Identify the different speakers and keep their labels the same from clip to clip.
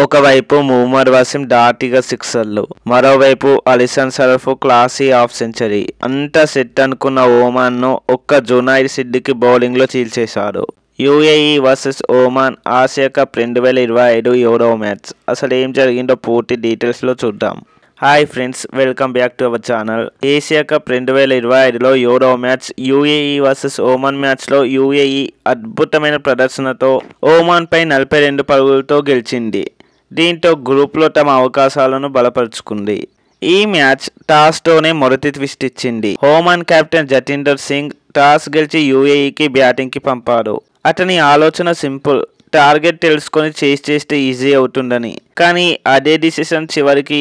Speaker 1: ఒకవైపు ముహమ్మద్ వసీం ధాటిగా సిక్సర్లు, మరోవైపు Aalishan Sharafu classy half century. అంతా సెట్ అనుకున్న ఒమాన్ను ఒక్క జునైద్ సిద్దికి బౌలింగ్లో చీల్చేశాడు. UAE versus Oman Asia cup 2025 యూరో మ్యాచ్. అసలు ఏం జరిగిందో పూర్తి డీటెయిల్స్లో చూద్దాం. Hi friends, welcome back to our channel. Asia cup 2025లో యూరో మ్యాచ్ యూఏఈ వర్సెస్ ఒమాన్ మ్యాచ్లో యూఏఈ అద్భుతమైన ప్రదర్శనతో ఒమాన్ పై 42 పరుగులతో గెలిచింది. దీంతో గ్రూప్లో తమ అవకాశాలను బలపరుచుకుంది. ఈ మ్యాచ్ టాస్తోనే మొదటి ట్విస్ట్ ఇచ్చింది. Oman captain Jatinder Singh toss గెలిచి యూఏఈకి బ్యాటింగ్కి పంపాడు. అతని ఆలోచన సింపుల్, టార్గెట్ తెలుసుకొని చేస్తే ఈజీ అవుతుందని. కానీ అదే డిసిషన్ చివరికి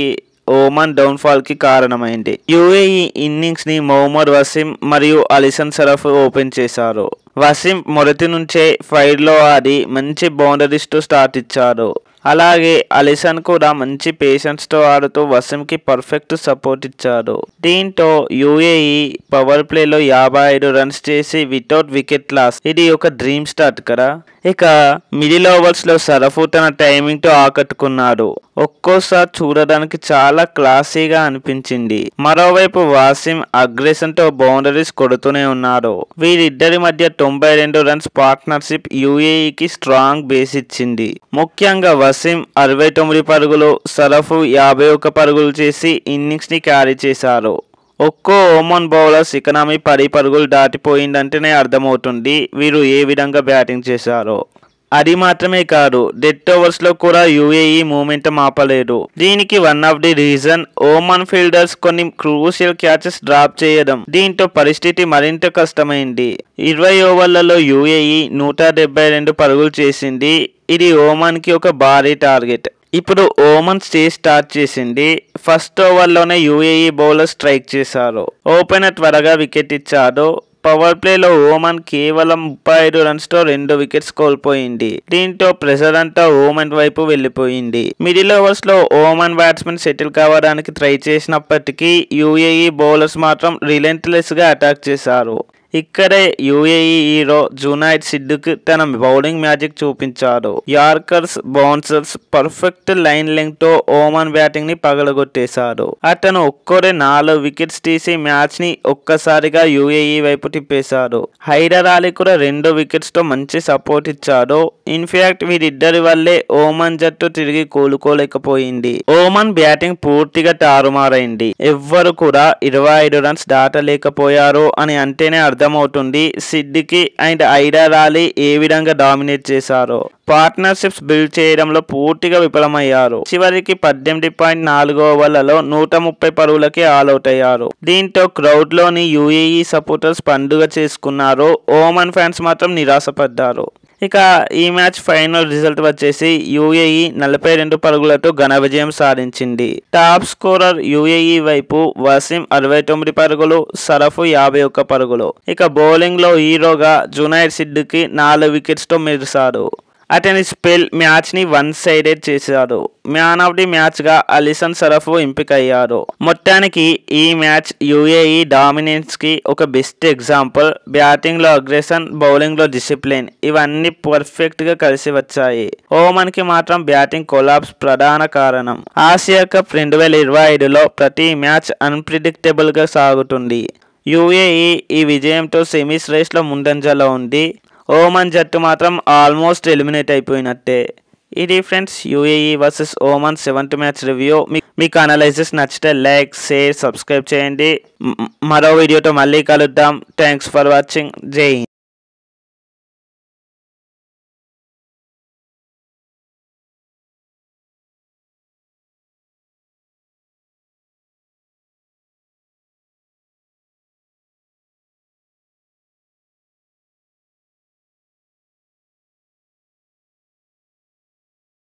Speaker 1: ఒమాన్ డౌన్ఫాల్కి కారణమైంది. యూఏఈ ఇన్నింగ్స్ని మొహమ్మద్ వసీం మరియు అలీసన్ సరఫ్ ఓపెన్ చేశారు. వసీం మొదటి నుంచే ఫైర్లో ఆడి మంచి బౌండరీస్తో స్టార్ట్ ఇచ్చాడు. అలాగే అలీసన్ కూడా మంచి పేషెన్స్తో ఆడుతూ వసీంకి పర్ఫెక్ట్ సపోర్ట్ ఇచ్చాడు. దీంతో యూఏఈ పవర్ ప్లేలో 55 రన్స్ చేసి వితౌట్ వికెట్ లాస్. ఇది ఒక డ్రీమ్ స్టార్ట్ కదా. ఇక మిడిల్ ఓవర్స్లో సరఫ్ తన టైమింగ్తో ఆకట్టుకున్నాడు. ఒక్కోసారి చూడడానికి చాలా క్లాసీగా అనిపించింది. మరోవైపు వాసిం అగ్రెషన్తో బౌండరీస్ కొడుతూనే ఉన్నాడు. వీరిద్దరి మధ్య 92 రన్స్ పార్ట్నర్షిప్ యూఏఈకి స్ట్రాంగ్ బేస్ ఇచ్చింది. ముఖ్యంగా వసీం 69 పరుగులు, సరఫ్ 51 పరుగులు చేసి ఇన్నింగ్స్ని క్యారీ చేశారు. ఒక్కో ఒమాన్ బౌలర్స్ ఎకానమీ 10 పరుగులు దాటిపోయిందంటేనే అర్థమవుతుంది వీరు ఏ విధంగా బ్యాటింగ్ చేశారో. అది మాత్రమే కాదు, డెత్ ఓవర్స్లో కూడా యూఏఈ మూమెంటం ఆపలేదు. దీనికి one of the reason Oman fielders కొన్ని క్రూషియల్ క్యాచెస్ డ్రాప్ చేయడం. దీంతో పరిస్థితి మరింత కష్టమైంది. 20 ఓవర్లలో యూఏఈ 172 పరుగులు చేసింది. ఇది ఒమాన్కి ఒక భారీ టార్గెట్. ఇప్పుడు ఒమాన్ స్టార్ట్ చేసింది. ఫస్ట్ ఓవర్లోనే యూఏఈ బౌలర్ స్ట్రైక్ చేశారు. ఓపెనర్ త్వరగా వికెట్ ఇచ్చాడు. పవర్ ప్లేలో ఒమాన్ కేవలం 35 రన్స్తో 2 వికెట్స్ కోల్పోయింది. దీంతో ప్రెషర్ అంతా ఒమాన్ వైపు వెళ్ళిపోయింది. మిడిల్ ఓవర్స్లో ఒమాన్ బ్యాట్స్మెన్ సెటిల్ కావడానికి ట్రై చేసినప్పటికీ యూఏఈ బౌలర్స్ మాత్రం రిలెంట్లెస్గా అటాక్ చేశారు. ఇక్కడే యూఏఈ హీరో జునైద్ సిద్దికి తన బౌలింగ్ మ్యాజిక్ చూపించాడు. Yorkers, bouncers, perfect line length తో ఒమాన్ బ్యాటింగ్ ని పగలగొట్టేశాడు. అతను ఒక్కడే 4 వికెట్స్ తీసి మ్యాచ్ ని ఒక్కసారిగా యూఏఈ వైపు తిప్పేశాడు. హైదర్ అలీ కూడా 2 వికెట్స్ తో మంచి సపోర్ట్ ఇచ్చాడు. ఇన్ఫాక్ట్ వీరిద్దరి వల్లే ఒమాన్ జట్టు తిరిగి కోలుకోలేకపోయింది. ఒమాన్ బ్యాటింగ్ పూర్తిగా తారుమారైంది. ఎవ్వరు కూడా 25 రన్స్ దాటలేకపోయారు అని అంటేనే అర్థమవుతుంది సిద్దికి అండ్ హైదర్ అలీ ఏ విధంగా డామినేట్ చేశారో. పార్ట్నర్షిప్స్ బిల్డ్ చేయడంలో పూర్తిగా విఫలమయ్యారు. చివరికి 18.4 ఓవర్లలో 130 పరుగులకి ఆల్అౌట్ అయ్యారు. దీంతో క్రౌడ్ లోని యూఏఈ సపోర్టర్స్ పండుగ చేసుకున్నారు. ఒమాన్ ఫ్యాన్స్ మాత్రం నిరాశపడ్డారు. ఇక ఈ మ్యాచ్ ఫైనల్ రిజల్ట్ వచ్చేసి యూఏఈ 42 పరుగులతో ఘన విజయం సాధించింది. టాప్ స్కోరర్ యూఏఈ వైపు వసీం 69 పరుగులు, సరఫ్ 51 పరుగులు. ఇక బౌలింగ్ లో హీరోగా జునైద్ సిద్దికి 4 వికెట్స్ తో మెరిశాడు. అతని స్పెల్ మ్యాచ్ ని వన్ సైడెడ్ చేశాడు. మ్యాన్ ఆఫ్ ది మ్యాచ్ గా అలీసన్ సరఫ్ ఎంపికయ్యాడు. మొత్తానికి ఈ మ్యాచ్ యూఏఈ డామినెన్స్ కి ఒక బెస్ట్ ఎగ్జాంపుల్. బ్యాటింగ్ లో అగ్రెషన్, బౌలింగ్ లో డిసిప్లిన్ ఇవన్నీ పర్ఫెక్ట్ గా కలిసి వచ్చాయి. ఒమాన్ కి మాత్రం బ్యాటింగ్ కొలాప్స్ ప్రధాన కారణం. ఆసియా కప్ 2025లో ప్రతి మ్యాచ్ అన్ప్రిడిక్టబుల్ గా సాగుతుంది. యూఏఈ ఈ విజయంతో సెమీస్ రేస్ లో ముందంజలో ఉంది. ఒమాన్ జట్టు మాత్రం ఆల్మోస్ట్ ఎలిమినేట్ అయిపోయినట్టే. ఇది friends UAE versus Oman 7th match review. మీకు అనాలైసిస్ నచ్చితే లైక్, షేర్, సబ్స్క్రైబ్ చేయండి. మరో వీడియోతో మళ్ళీ కలుద్దాం. Thanks for watching. జై హింద్.